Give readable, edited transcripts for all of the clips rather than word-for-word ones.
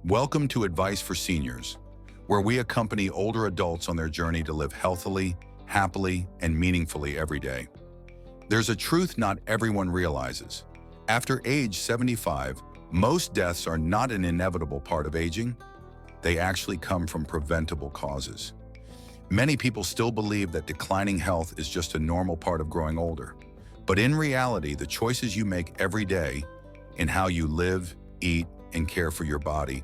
Welcome to Advice for Seniors, where we accompany older adults on their journey to live healthily, happily, and meaningfully every day. There's a truth not everyone realizes. After age 75, most deaths are not an inevitable part of aging. They actually come from preventable causes. Many people still believe that declining health is just a normal part of growing older. But in reality, the choices you make every day in how you live, eat, and care for your body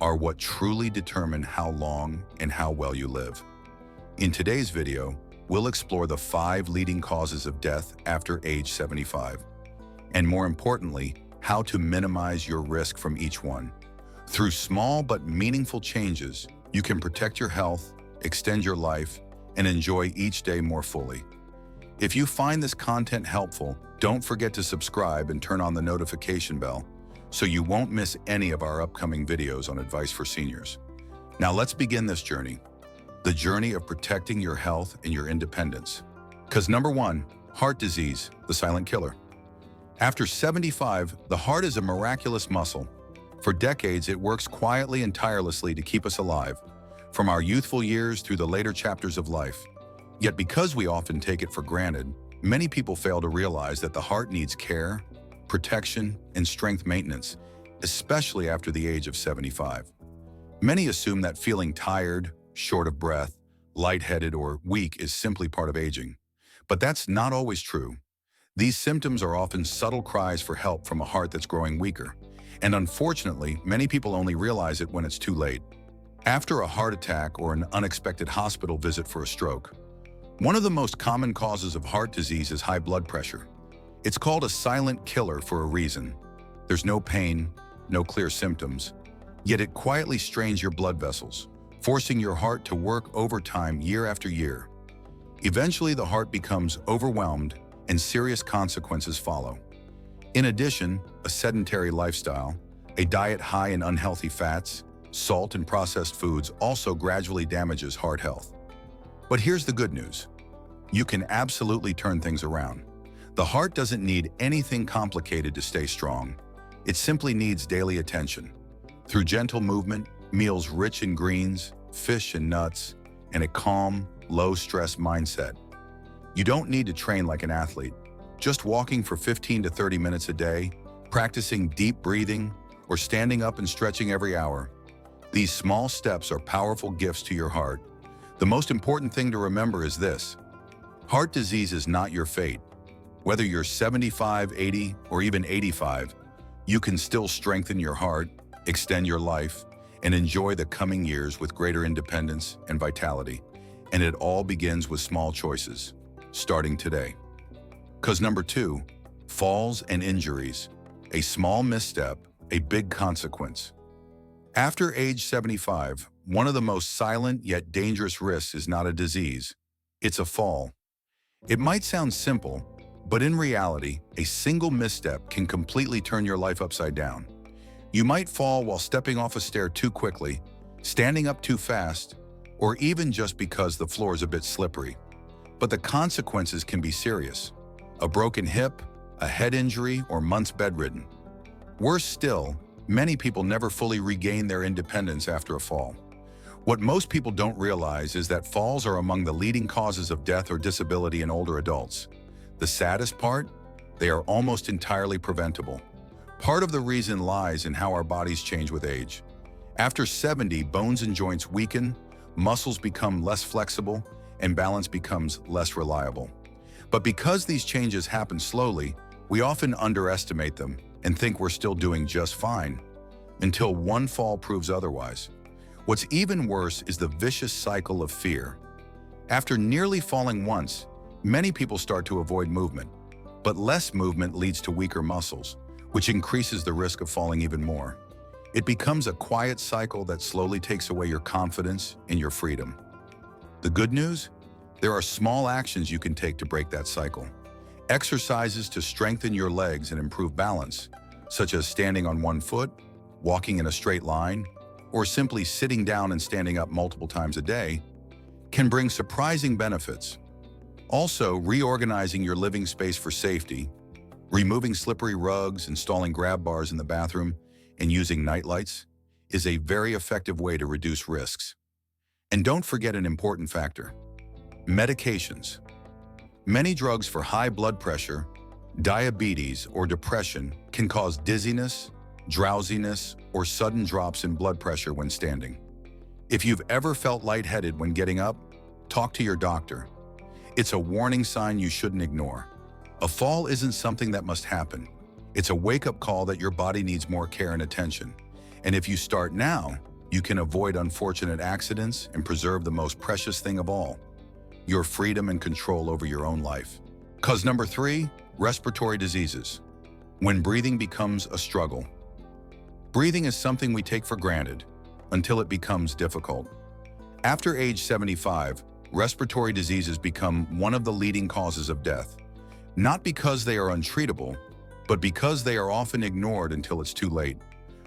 are what truly determine how long and how well you live. In today's video, we'll explore the 5 leading causes of death after age 75, and more importantly, how to minimize your risk from each one. Through small but meaningful changes, you can protect your health, extend your life, and enjoy each day more fully. If you find this content helpful, don't forget to subscribe and turn on the notification bell so you won't miss any of our upcoming videos on Advice for Seniors. Now let's begin this journey, the journey of protecting your health and your independence. Because number 1, heart disease, the silent killer. After 75, the heart is a miraculous muscle. For decades, it works quietly and tirelessly to keep us alive, from our youthful years through the later chapters of life. Yet because we often take it for granted, many people fail to realize that the heart needs care, protection, and strength maintenance, especially after the age of 75. Many assume that feeling tired, short of breath, lightheaded, or weak is simply part of aging. But that's not always true. These symptoms are often subtle cries for help from a heart that's growing weaker. And unfortunately, many people only realize it when it's too late. After a heart attack or an unexpected hospital visit for a stroke, one of the most common causes of heart disease is high blood pressure. It's called a silent killer for a reason. There's no pain, no clear symptoms, yet it quietly strains your blood vessels, forcing your heart to work overtime year after year. Eventually, the heart becomes overwhelmed and serious consequences follow. In addition, a sedentary lifestyle, a diet high in unhealthy fats, salt, and processed foods also gradually damages heart health. But here's the good news. You can absolutely turn things around. The heart doesn't need anything complicated to stay strong. It simply needs daily attention. Through gentle movement, meals rich in greens, fish and nuts, and a calm, low-stress mindset. You don't need to train like an athlete. Just walking for 15 to 30 minutes a day, practicing deep breathing, or standing up and stretching every hour. These small steps are powerful gifts to your heart. The most important thing to remember is this: heart disease is not your fate. Whether you're 75, 80, or even 85, you can still strengthen your heart, extend your life, and enjoy the coming years with greater independence and vitality. And it all begins with small choices, starting today. Because number 2, falls and injuries. A small misstep, a big consequence. After age 75, one of the most silent yet dangerous risks is not a disease, it's a fall. It might sound simple, but in reality, a single misstep can completely turn your life upside down. You might fall while stepping off a stair too quickly, standing up too fast, or even just because the floor is a bit slippery. But the consequences can be serious: a broken hip, a head injury, or months bedridden. Worse still, many people never fully regain their independence after a fall. What most people don't realize is that falls are among the leading causes of death or disability in older adults. The saddest part? They are almost entirely preventable. Part of the reason lies in how our bodies change with age. After 70, bones and joints weaken, muscles become less flexible, and balance becomes less reliable. But because these changes happen slowly, we often underestimate them and think we're still doing just fine, until one fall proves otherwise. What's even worse is the vicious cycle of fear. After nearly falling once, many people start to avoid movement, but less movement leads to weaker muscles, which increases the risk of falling even more. It becomes a quiet cycle that slowly takes away your confidence and your freedom. The good news? There are small actions you can take to break that cycle. Exercises to strengthen your legs and improve balance, such as standing on one foot, walking in a straight line, or simply sitting down and standing up multiple times a day, can bring surprising benefits. Also, reorganizing your living space for safety, removing slippery rugs, installing grab bars in the bathroom, and using night lights is a very effective way to reduce risks. And don't forget an important factor: medications. Many drugs for high blood pressure, diabetes, or depression can cause dizziness, drowsiness, or sudden drops in blood pressure when standing. If you've ever felt lightheaded when getting up, talk to your doctor. It's a warning sign you shouldn't ignore. A fall isn't something that must happen. It's a wake-up call that your body needs more care and attention. And if you start now, you can avoid unfortunate accidents and preserve the most precious thing of all: your freedom and control over your own life. Cause number 3, respiratory diseases. When breathing becomes a struggle. Breathing is something we take for granted until it becomes difficult. After age 75, respiratory diseases become one of the leading causes of death, not because they are untreatable, but because they are often ignored until it's too late.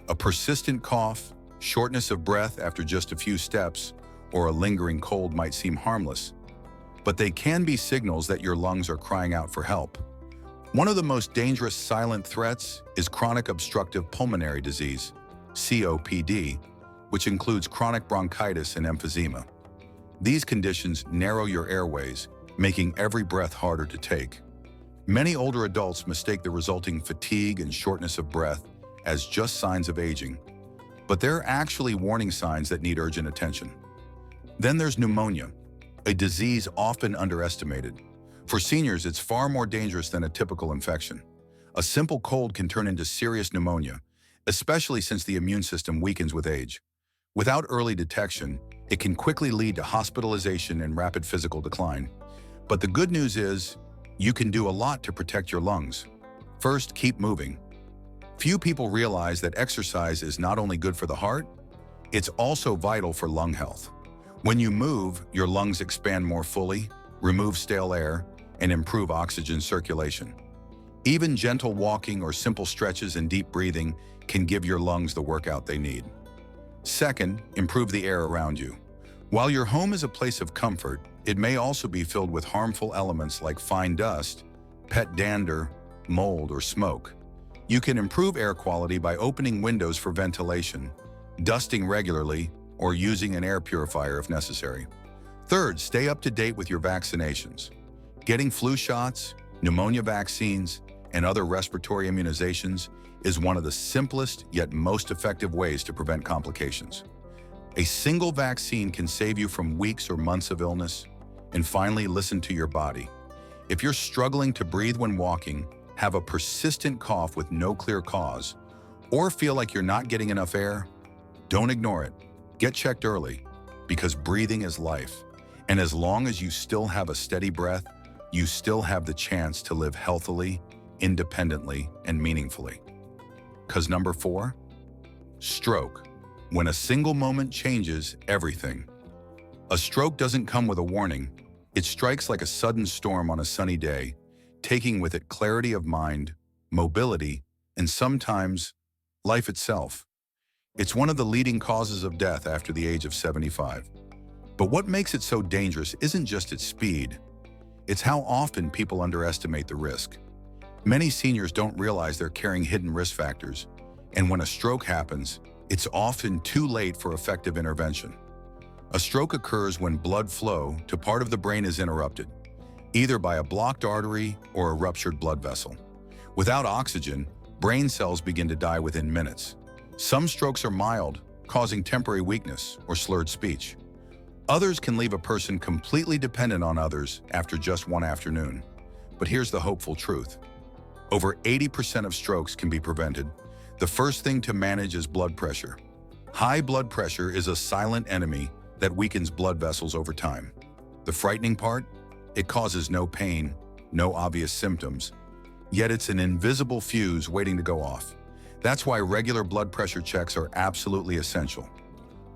A persistent cough, shortness of breath after just a few steps, or a lingering cold might seem harmless, but they can be signals that your lungs are crying out for help. One of the most dangerous silent threats is chronic obstructive pulmonary disease, COPD, which includes chronic bronchitis and emphysema. These conditions narrow your airways, making every breath harder to take. Many older adults mistake the resulting fatigue and shortness of breath as just signs of aging, but they're actually warning signs that need urgent attention. Then there's pneumonia, a disease often underestimated. For seniors, it's far more dangerous than a typical infection. A simple cold can turn into serious pneumonia, especially since the immune system weakens with age. Without early detection, it can quickly lead to hospitalization and rapid physical decline. But the good news is, you can do a lot to protect your lungs. First, keep moving. Few people realize that exercise is not only good for the heart, it's also vital for lung health. When you move, your lungs expand more fully, remove stale air, and improve oxygen circulation. Even gentle walking or simple stretches and deep breathing can give your lungs the workout they need. Second, improve the air around you. While your home is a place of comfort, it may also be filled with harmful elements like fine dust, pet dander, mold, or smoke. You can improve air quality by opening windows for ventilation, dusting regularly, or using an air purifier if necessary. Third, stay up to date with your vaccinations. Getting flu shots, pneumonia vaccines, and other respiratory immunizations is one of the simplest yet most effective ways to prevent complications. A single vaccine can save you from weeks or months of illness. And finally, listen to your body. If you're struggling to breathe when walking, have a persistent cough with no clear cause, or feel like you're not getting enough air, don't ignore it. Get checked early, because breathing is life. And as long as you still have a steady breath, you still have the chance to live healthily, independently, and meaningfully. Cause number 4, stroke. When a single moment changes everything. A stroke doesn't come with a warning. It strikes like a sudden storm on a sunny day, taking with it clarity of mind, mobility, and sometimes life itself. It's one of the leading causes of death after the age of 75. But what makes it so dangerous isn't just its speed. It's how often people underestimate the risk. Many seniors don't realize they're carrying hidden risk factors, and when a stroke happens, it's often too late for effective intervention. A stroke occurs when blood flow to part of the brain is interrupted, either by a blocked artery or a ruptured blood vessel. Without oxygen, brain cells begin to die within minutes. Some strokes are mild, causing temporary weakness or slurred speech. Others can leave a person completely dependent on others after just one afternoon. But here's the hopeful truth. Over 80% of strokes can be prevented. The first thing to manage is blood pressure. High blood pressure is a silent enemy that weakens blood vessels over time. The frightening part? It causes no pain, no obvious symptoms, yet it's an invisible fuse waiting to go off. That's why regular blood pressure checks are absolutely essential.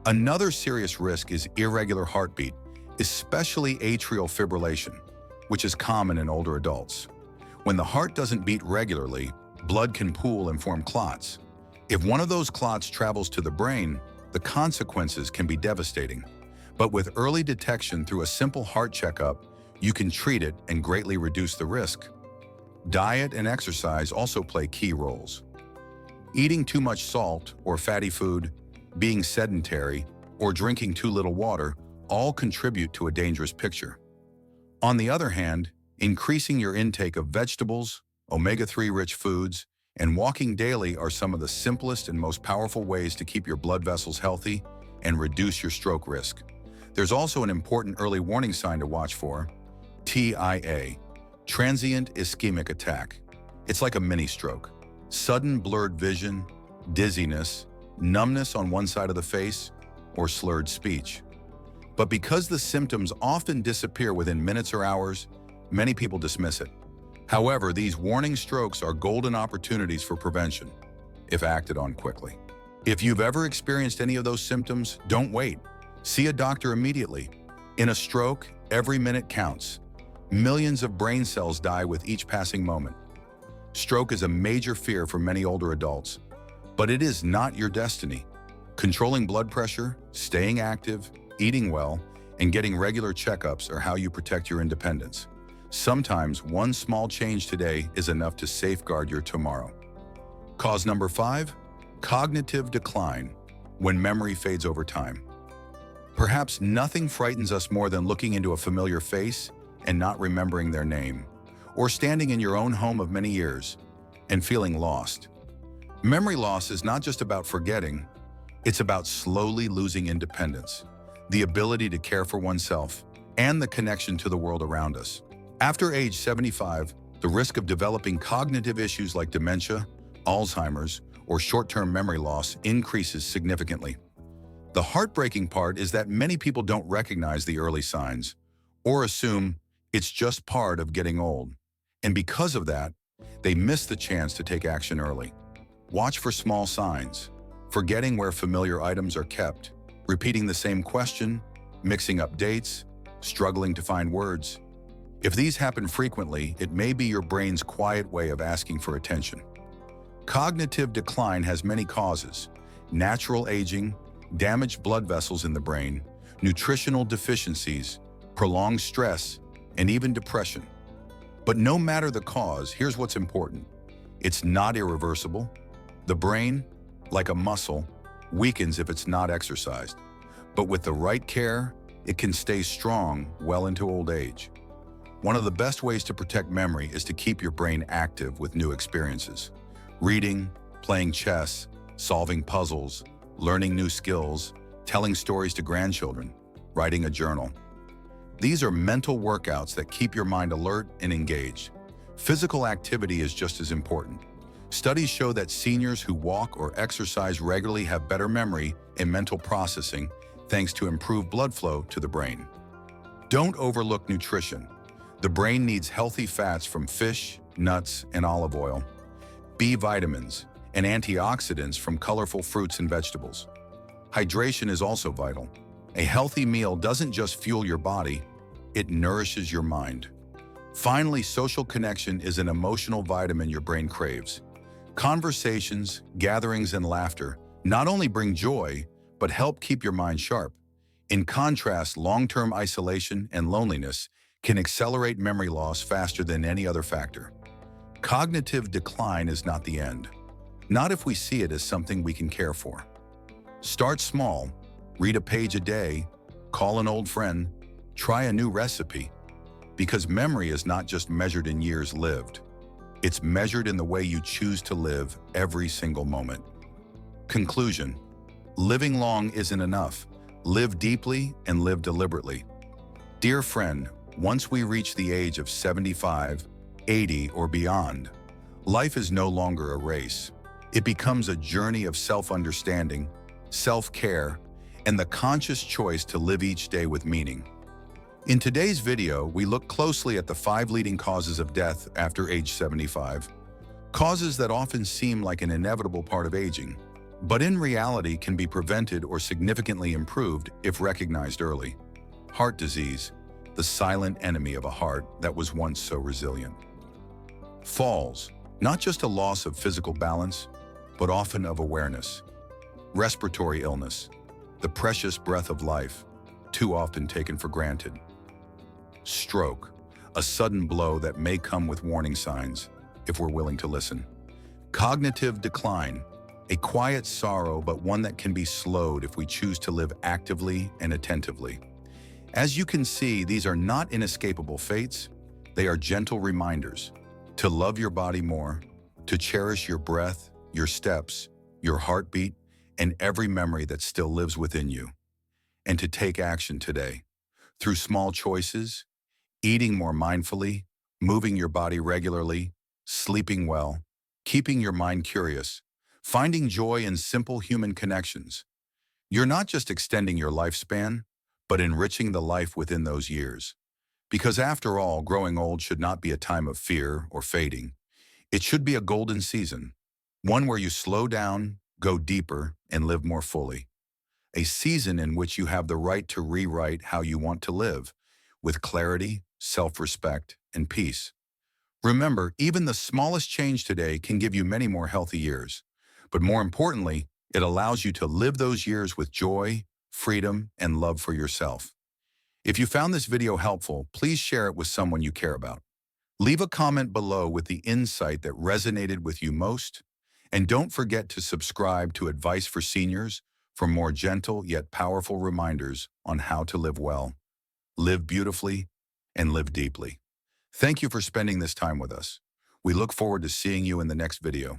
Another serious risk is irregular heartbeat, especially atrial fibrillation, which is common in older adults. When the heart doesn't beat regularly, blood can pool and form clots. If one of those clots travels to the brain, the consequences can be devastating. But with early detection through a simple heart checkup, you can treat it and greatly reduce the risk. Diet and exercise also play key roles. Eating too much salt or fatty food, being sedentary, or drinking too little water all contribute to a dangerous picture. On the other hand, increasing your intake of vegetables, omega-3 rich foods, and walking daily are some of the simplest and most powerful ways to keep your blood vessels healthy and reduce your stroke risk. There's also an important early warning sign to watch for: TIA, transient ischemic attack. It's like a mini stroke. Sudden blurred vision, dizziness, numbness on one side of the face, or slurred speech. But because the symptoms often disappear within minutes or hours, many people dismiss it. However, these warning strokes are golden opportunities for prevention, if acted on quickly. If you've ever experienced any of those symptoms, don't wait. See a doctor immediately. In a stroke, every minute counts. Millions of brain cells die with each passing moment. Stroke is a major fear for many older adults, but it is not your destiny. Controlling blood pressure, staying active, eating well, and getting regular checkups are how you protect your independence. Sometimes one small change today is enough to safeguard your tomorrow. Cause number 5, cognitive decline, when memory fades over time. Perhaps nothing frightens us more than looking into a familiar face and not remembering their name, or standing in your own home of many years and feeling lost. Memory loss is not just about forgetting, it's about slowly losing independence, the ability to care for oneself, and the connection to the world around us. After age 75, the risk of developing cognitive issues like dementia, Alzheimer's, or short-term memory loss increases significantly. The heartbreaking part is that many people don't recognize the early signs or assume it's just part of getting old. And because of that, they miss the chance to take action early. Watch for small signs: forgetting where familiar items are kept, repeating the same question, mixing up dates, struggling to find words. If these happen frequently, it may be your brain's quiet way of asking for attention. Cognitive decline has many causes: natural aging, damaged blood vessels in the brain, nutritional deficiencies, prolonged stress, and even depression. But no matter the cause, here's what's important: it's not irreversible. The brain, like a muscle, weakens if it's not exercised. But with the right care, it can stay strong well into old age. One of the best ways to protect memory is to keep your brain active with new experiences. Reading, playing chess, solving puzzles, learning new skills, telling stories to grandchildren, writing a journal. These are mental workouts that keep your mind alert and engaged. Physical activity is just as important. Studies show that seniors who walk or exercise regularly have better memory and mental processing thanks to improved blood flow to the brain. Don't overlook nutrition. The brain needs healthy fats from fish, nuts, and olive oil, B vitamins, and antioxidants from colorful fruits and vegetables. Hydration is also vital. A healthy meal doesn't just fuel your body, it nourishes your mind. Finally, social connection is an emotional vitamin your brain craves. Conversations, gatherings, and laughter not only bring joy, but help keep your mind sharp. In contrast, long-term isolation and loneliness can accelerate memory loss faster than any other factor. Cognitive decline is not the end. Not if we see it as something we can care for. Start small, read a page a day, call an old friend, try a new recipe. Because memory is not just measured in years lived. It's measured in the way you choose to live every single moment. Conclusion: living long isn't enough. Live deeply and live deliberately. Dear friend, once we reach the age of 75, 80, or beyond, life is no longer a race. It becomes a journey of self-understanding, self-care, and the conscious choice to live each day with meaning. In today's video, we look closely at the 5 leading causes of death after age 75, causes that often seem like an inevitable part of aging, but in reality can be prevented or significantly improved if recognized early. Heart disease, the silent enemy of a heart that was once so resilient. Falls, not just a loss of physical balance, but often of awareness. Respiratory illness, the precious breath of life, too often taken for granted. Stroke, a sudden blow that may come with warning signs if we're willing to listen. Cognitive decline, A quiet sorrow, but one that can be slowed if we choose to live actively and attentively. As you can see, these are not inescapable fates. They are gentle reminders to love your body more, to cherish your breath, your steps, your heartbeat, and every memory that still lives within you, and to take action today. Through small choices, eating more mindfully, moving your body regularly, sleeping well, keeping your mind curious, finding joy in simple human connections. You're not just extending your lifespan, but enriching the life within those years. Because after all, growing old should not be a time of fear or fading. It should be a golden season, one where you slow down, go deeper, and live more fully. A season in which you have the right to rewrite how you want to live, with clarity, self-respect, and peace. Remember, even the smallest change today can give you many more healthy years. But more importantly, it allows you to live those years with joy, freedom, and love for yourself. If you found this video helpful, please share it with someone you care about. Leave a comment below with the insight that resonated with you most. And don't forget to subscribe to Advice for Seniors for more gentle yet powerful reminders on how to live well, live beautifully, and live deeply. Thank you for spending this time with us. We look forward to seeing you in the next video.